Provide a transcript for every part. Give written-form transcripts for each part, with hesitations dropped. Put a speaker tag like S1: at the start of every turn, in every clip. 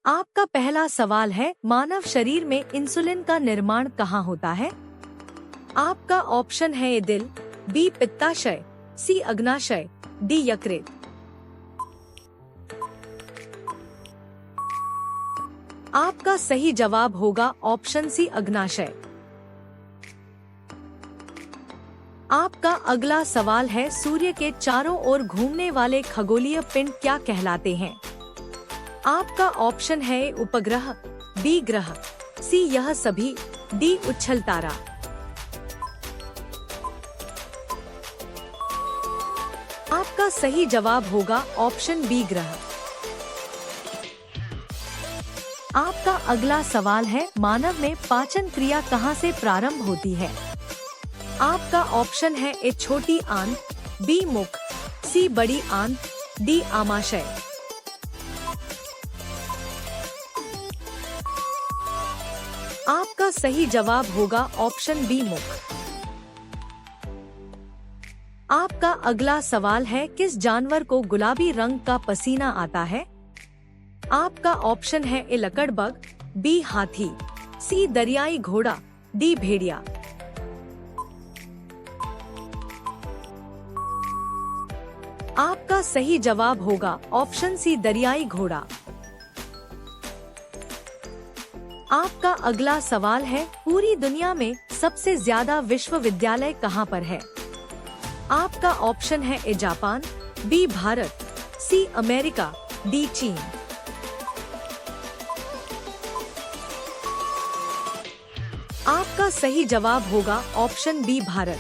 S1: आपका पहला सवाल है, मानव शरीर में इंसुलिन का निर्माण कहाँ होता है? आपका ऑप्शन है ए दिल, बी पित्ताशय, सी अग्नाशय, डी यकृत। आपका सही जवाब होगा ऑप्शन सी अग्नाशय। आपका अगला सवाल है, सूर्य के चारों ओर घूमने वाले खगोलीय पिंड क्या कहलाते हैं? आपका ऑप्शन है ए उपग्रह, बी ग्रह, सी यह सभी, डी उच्छल तारा। आपका सही जवाब होगा ऑप्शन बी ग्रह। आपका अगला सवाल है, मानव में पाचन क्रिया कहाँ से प्रारंभ होती है? आपका ऑप्शन है ए छोटी आंत, बी मुख, सी बड़ी आंत, डी आमाशय। आपका सही जवाब होगा ऑप्शन बी मुख। आपका अगला सवाल है, किस जानवर को गुलाबी रंग का पसीना आता है? आपका ऑप्शन है ए लकड़बग, बी हाथी, सी दरियाई घोड़ा, डी भेड़िया। आपका सही जवाब होगा ऑप्शन सी दरियाई घोड़ा। आपका अगला सवाल है, पूरी दुनिया में सबसे ज्यादा विश्वविद्यालय कहाँ पर है? आपका ऑप्शन है A Japan, B Bharat, C America, D चीन। आपका सही जवाब होगा ऑप्शन बी भारत।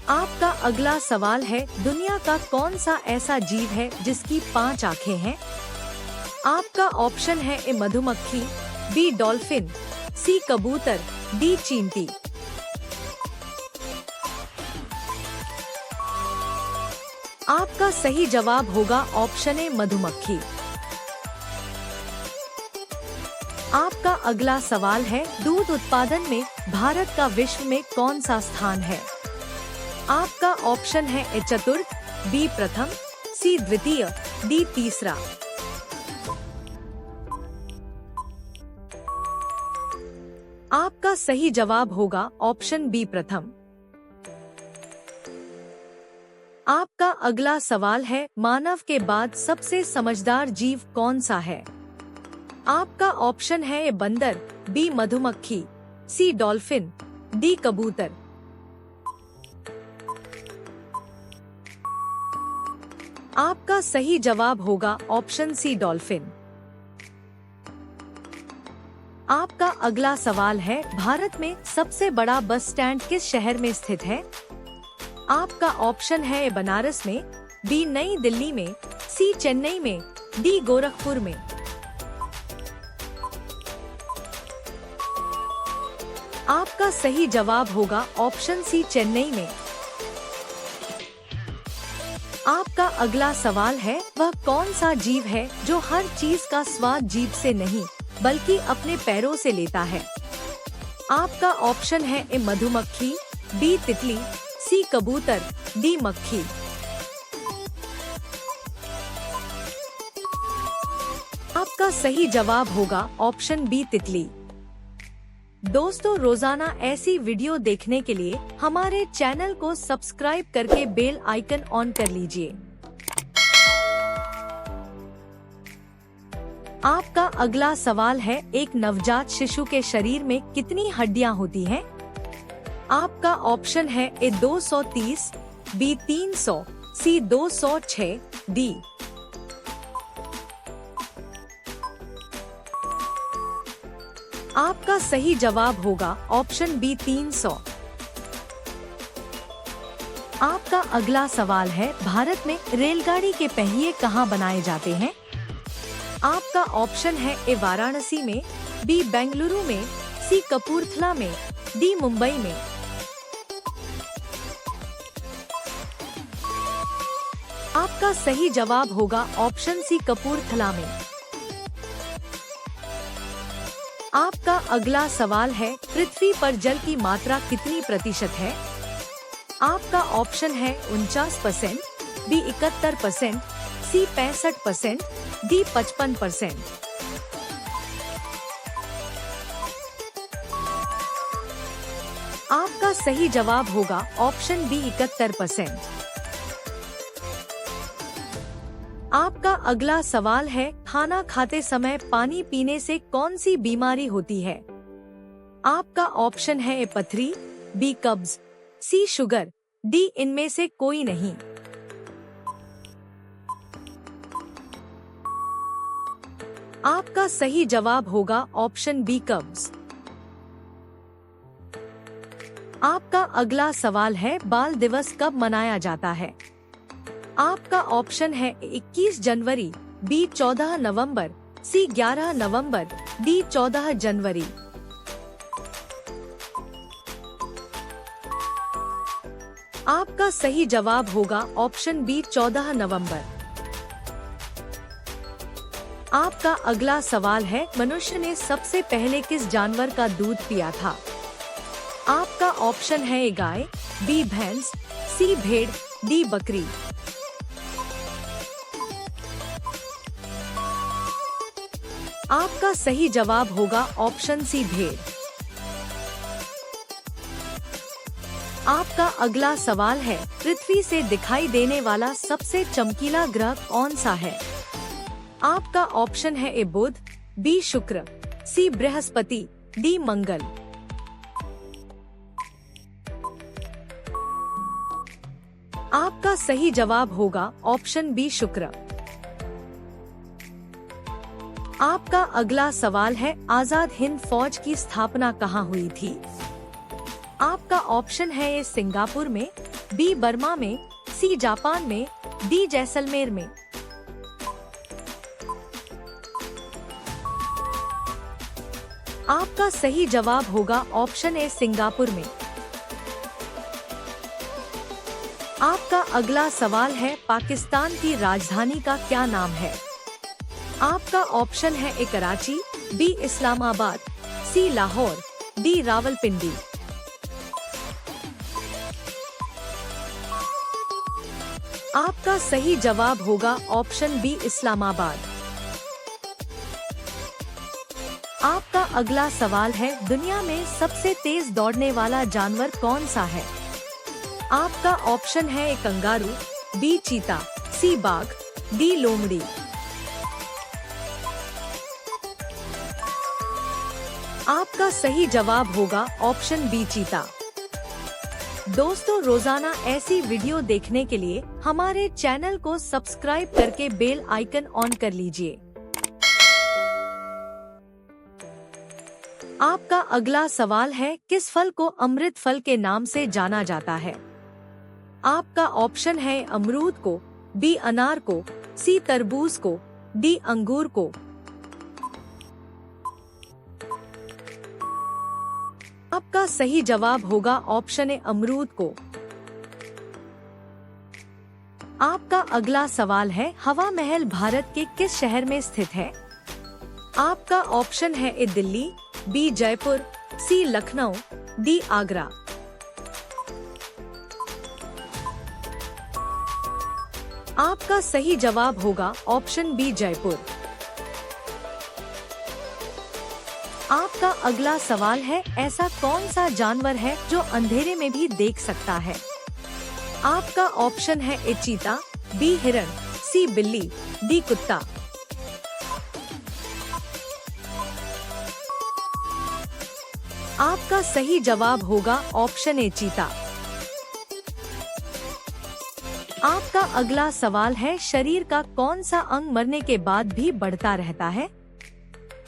S1: आपका अगला सवाल है, दुनिया का कौन सा ऐसा जीव है जिसकी 5 आँखें हैं? आपका ऑप्शन है ए मधुमक्खी, बी डॉल्फिन, सी कबूतर, डी चींटी। आपका सही जवाब होगा ऑप्शन ए मधुमक्खी। आपका अगला सवाल है, दूध उत्पादन में भारत का विश्व में कौन सा स्थान है? आपका ऑप्शन है ए चतुर्थ, बी प्रथम, सी द्वितीय, डी तीसरा। आपका सही जवाब होगा ऑप्शन बी प्रथम। आपका अगला सवाल है, मानव के बाद सबसे समझदार जीव कौन सा है? आपका ऑप्शन है ए बंदर, बी मधुमक्खी, सी डॉल्फिन, डी कबूतर। आपका सही जवाब होगा ऑप्शन सी डॉल्फिन। आपका अगला सवाल है, भारत में सबसे बड़ा बस स्टैंड किस शहर में स्थित है? आपका ऑप्शन है ए बनारस में, बी नई दिल्ली में, सी चेन्नई में, डी गोरखपुर में। आपका सही जवाब होगा ऑप्शन सी चेन्नई में। आपका अगला सवाल है, वह कौन सा जीव है जो हर चीज का स्वाद जीभ से नहीं बल्कि अपने पैरों से लेता है? आपका ऑप्शन है ए मधुमक्खी, बी तितली, सी कबूतर, डी मक्खी। आपका सही जवाब होगा ऑप्शन बी तितली। दोस्तों, रोजाना ऐसी वीडियो देखने के लिए हमारे चैनल को सब्सक्राइब करके बेल आइकन ऑन कर लीजिए। आपका अगला सवाल है, एक नवजात शिशु के शरीर में कितनी हड्डियां होती हैं? आपका ऑप्शन है ए 230, बी 300, सी 206, डी। आपका सही जवाब होगा ऑप्शन बी 300। आपका अगला सवाल है, भारत में रेलगाड़ी के पहिए कहाँ बनाए जाते हैं? आपका ऑप्शन है ए वाराणसी में, बी बेंगलुरु में, सी कपूरथला में, डी मुंबई में। आपका सही जवाब होगा ऑप्शन सी कपूरथला में। आपका अगला सवाल है, पृथ्वी पर जल की मात्रा कितनी प्रतिशत है? आपका ऑप्शन है 49%, बी 71%, सी 65%, डी 55%। आपका सही जवाब होगा ऑप्शन बी 71%। आपका अगला सवाल है, खाना खाते समय पानी पीने से कौन सी बीमारी होती है? आपका ऑप्शन है ए पथरी, बी कब्ज, सी शुगर, डी इनमें से कोई नहीं। आपका सही जवाब होगा ऑप्शन बी कब्ज। आपका अगला सवाल है, बाल दिवस कब मनाया जाता है? आपका ऑप्शन है 21 जनवरी, बी 14 नवंबर, सी 11 नवंबर, डी 14 जनवरी। आपका सही जवाब होगा ऑप्शन बी 14 नवंबर। आपका अगला सवाल है, मनुष्य ने सबसे पहले किस जानवर का दूध पिया था? आपका ऑप्शन है ए गाय, बी भैंस, सी भेड़, डी बकरी। आपका सही जवाब होगा ऑप्शन सी भेड़। आपका अगला सवाल है, पृथ्वी से दिखाई देने वाला सबसे चमकीला ग्रह कौन सा है? आपका ऑप्शन है ए बुध, बी शुक्र, सी बृहस्पति, डी मंगल। आपका सही जवाब होगा ऑप्शन बी शुक्र। आपका अगला सवाल है, आजाद हिंद फौज की स्थापना कहाँ हुई थी? आपका ऑप्शन है ए सिंगापुर में, बी बर्मा में, सी जापान में, डी जैसलमेर में। आपका सही जवाब होगा ऑप्शन ए सिंगापुर में। आपका अगला सवाल है, पाकिस्तान की राजधानी का क्या नाम है? आपका ऑप्शन है ए कराची, बी इस्लामाबाद, सी लाहौर, डी रावलपिंडी। आपका सही जवाब होगा ऑप्शन बी इस्लामाबाद। आपका अगला सवाल है, दुनिया में सबसे तेज दौड़ने वाला जानवर कौन सा है? आपका ऑप्शन है ए कंगारू, बी चीता, सी बाघ, डी लोमड़ी। आपका सही जवाब होगा ऑप्शन बी चीता। दोस्तों, रोजाना ऐसी वीडियो देखने के लिए हमारे चैनल को सब्सक्राइब करके बेल आइकन ऑन कर लीजिए। आपका अगला सवाल है, किस फल को अमृत फल के नाम से जाना जाता है? आपका ऑप्शन है अमरूद को, बी अनार को, सी तरबूज को, डी अंगूर को। आपका सही जवाब होगा ऑप्शन ए अमरूद को। आपका अगला सवाल है, हवा महल भारत के किस शहर में स्थित है? आपका ऑप्शन है ए दिल्ली, बी जयपुर, सी लखनऊ, डी आगरा। आपका सही जवाब होगा ऑप्शन बी जयपुर। आपका अगला सवाल है, ऐसा कौन सा जानवर है जो अंधेरे में भी देख सकता है? आपका ऑप्शन है ए चीता, बी हिरण, सी बिल्ली, डी कुत्ता। आपका सही जवाब होगा ऑप्शन ए चीता। आपका अगला सवाल है, शरीर का कौन सा अंग मरने के बाद भी बढ़ता रहता है?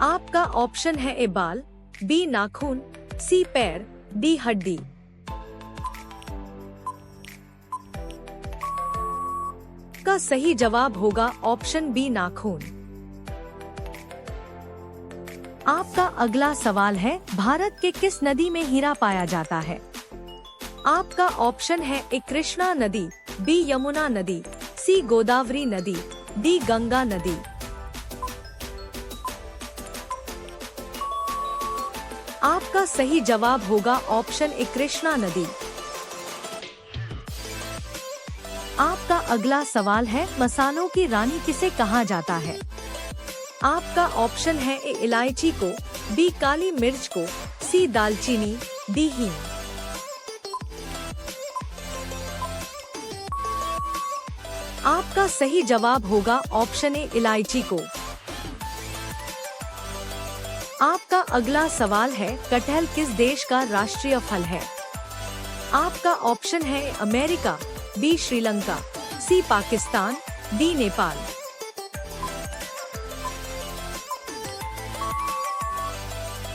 S1: आपका ऑप्शन है ए बाल, बी नाखून, सी पैर, डी हड्डी। का सही जवाब होगा ऑप्शन बी नाखून। आपका अगला सवाल है, भारत के किस नदी में हीरा पाया जाता है? आपका ऑप्शन है ए कृष्णा नदी, बी यमुना नदी, सी गोदावरी नदी, डी गंगा नदी। आपका सही जवाब होगा ऑप्शन ए कृष्णा नदी। आपका अगला सवाल है, मसालों की रानी किसे कहा जाता है? आपका ऑप्शन है ए इलायची को, बी काली मिर्च को, सी दालचीनी, डी हींग। आपका सही जवाब होगा ऑप्शन ए इलायची को। आपका अगला सवाल है, कटहल किस देश का राष्ट्रीय फल है? आपका ऑप्शन है अमेरिका, बी श्रीलंका, सी पाकिस्तान, डी नेपाल।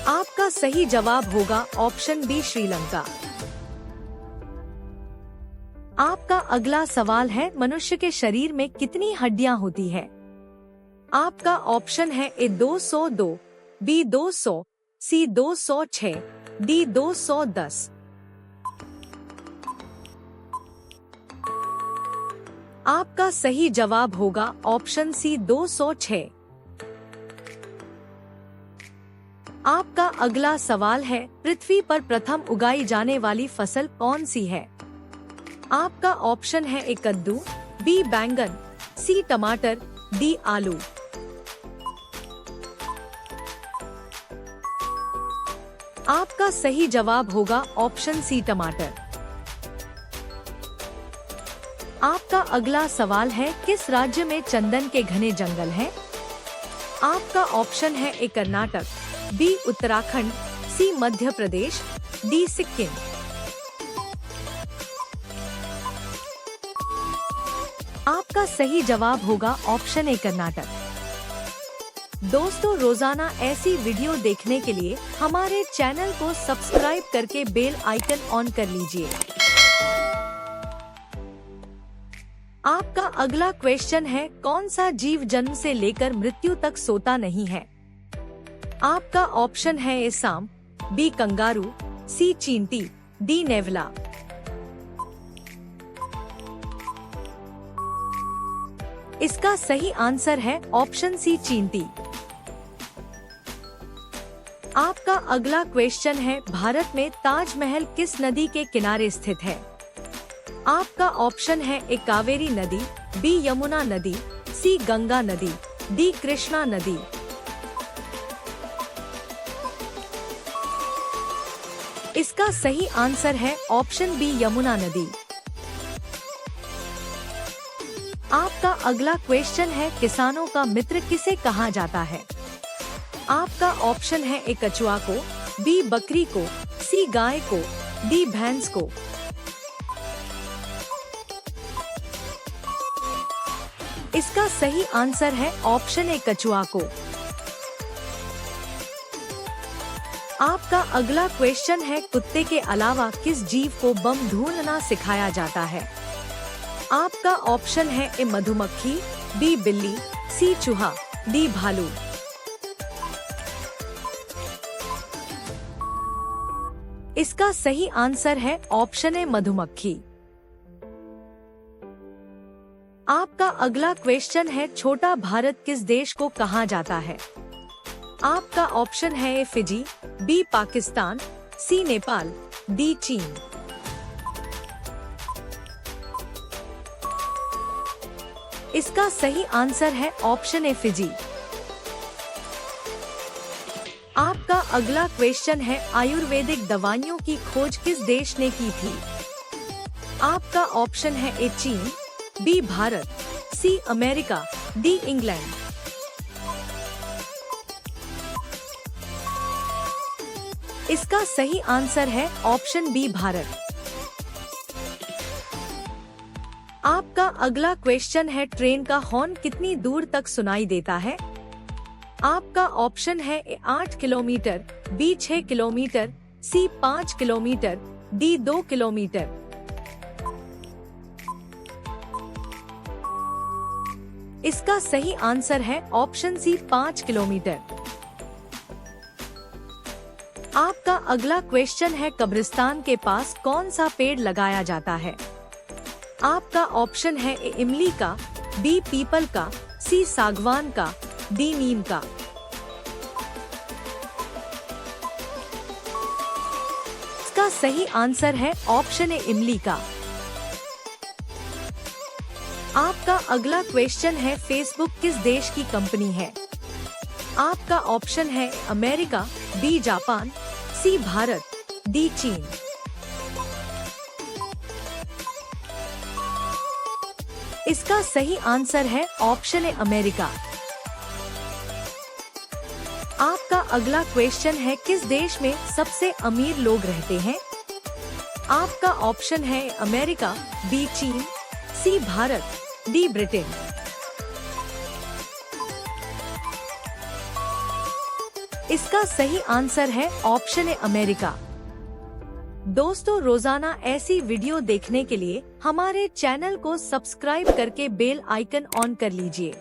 S1: आपका सही जवाब होगा ऑप्शन बी श्रीलंका। आपका अगला सवाल है, मनुष्य के शरीर में कितनी हड्डियां होती है? आपका ऑप्शन है ए 202, बी 200, सी 206, डी 210। आपका सही जवाब होगा ऑप्शन सी 206। आपका अगला सवाल है, पृथ्वी पर प्रथम उगाई जाने वाली फसल कौन सी है? आपका ऑप्शन है ए कद्दू, बी बैंगन, सी टमाटर, डी आलू। आपका सही जवाब होगा ऑप्शन सी टमाटर। आपका अगला सवाल है, किस राज्य में चंदन के घने जंगल हैं? आपका ऑप्शन है ए कर्नाटक, बी उत्तराखंड, सी मध्य प्रदेश, डी सिक्किम। आपका सही जवाब होगा ऑप्शन ए कर्नाटक। दोस्तों, रोजाना ऐसी वीडियो देखने के लिए हमारे चैनल को सब्सक्राइब करके बेल आइकन ऑन कर लीजिए। आपका अगला क्वेश्चन है, कौन सा जीव जन्म से लेकर मृत्यु तक सोता नहीं है? आपका ऑप्शन है ए सांप, बी कंगारू, सी चींटी, डी नेवला। इसका सही आंसर है ऑप्शन सी चींटी। आपका अगला क्वेश्चन है, भारत में ताजमहल किस नदी के किनारे स्थित है? आपका ऑप्शन है ए कावेरी नदी, बी यमुना नदी, सी गंगा नदी, डी कृष्णा नदी। इसका सही आंसर है ऑप्शन बी यमुना नदी। आपका अगला क्वेश्चन है, किसानों का मित्र किसे कहा जाता है? आपका ऑप्शन है ए कछुआ को, बी बकरी को, सी गाय को, डी भैंस को। इसका सही आंसर है ऑप्शन ए कछुआ को। आपका अगला क्वेश्चन है, कुत्ते के अलावा किस जीव को बम ढूंढना सिखाया जाता है? आपका ऑप्शन है ए मधुमक्खी, बी बिल्ली, सी चूहा, डी भालू। इसका सही आंसर है ऑप्शन ए मधुमक्खी। आपका अगला क्वेश्चन है, छोटा भारत किस देश को कहा जाता है? आपका ऑप्शन है ए फिजी, बी पाकिस्तान, सी नेपाल, डी चीन। इसका सही आंसर है ऑप्शन ए फिजी। आपका अगला क्वेश्चन है, आयुर्वेदिक दवाइयों की खोज किस देश ने की थी? आपका ऑप्शन है ए चीन, B Bharat, C America, D England. इसका सही आंसर है ऑप्शन बी भारत। आपका अगला क्वेश्चन है, ट्रेन का हॉर्न कितनी दूर तक सुनाई देता है? आपका ऑप्शन है ए 8 किलोमीटर, बी 6 किलोमीटर, सी 5 किलोमीटर, डी 2 किलोमीटर। इसका सही आंसर है ऑप्शन सी 5 किलोमीटर। आपका अगला क्वेश्चन है, कब्रिस्तान के पास कौन सा पेड़ लगाया जाता है? आपका ऑप्शन है ए इमली का, बी पीपल का, सी सागवान का, डी नीम का। इसका सही आंसर है ऑप्शन ए इमली का। आपका अगला क्वेश्चन है, फेसबुक किस देश की कंपनी है? आपका ऑप्शन है अमेरिका, बी जापान, सी भारत, डी चीन। इसका सही आंसर है ऑप्शन ए अमेरिका। आपका अगला क्वेश्चन है, किस देश में सबसे अमीर लोग रहते हैं? आपका ऑप्शन है अमेरिका, बी चीन, सी भारत, डी ब्रिटेन। इसका सही आंसर है ऑप्शन ए अमेरिका। दोस्तों, रोजाना ऐसी वीडियो देखने के लिए हमारे चैनल को सब्सक्राइब करके बेल आइकन ऑन कर लीजिए।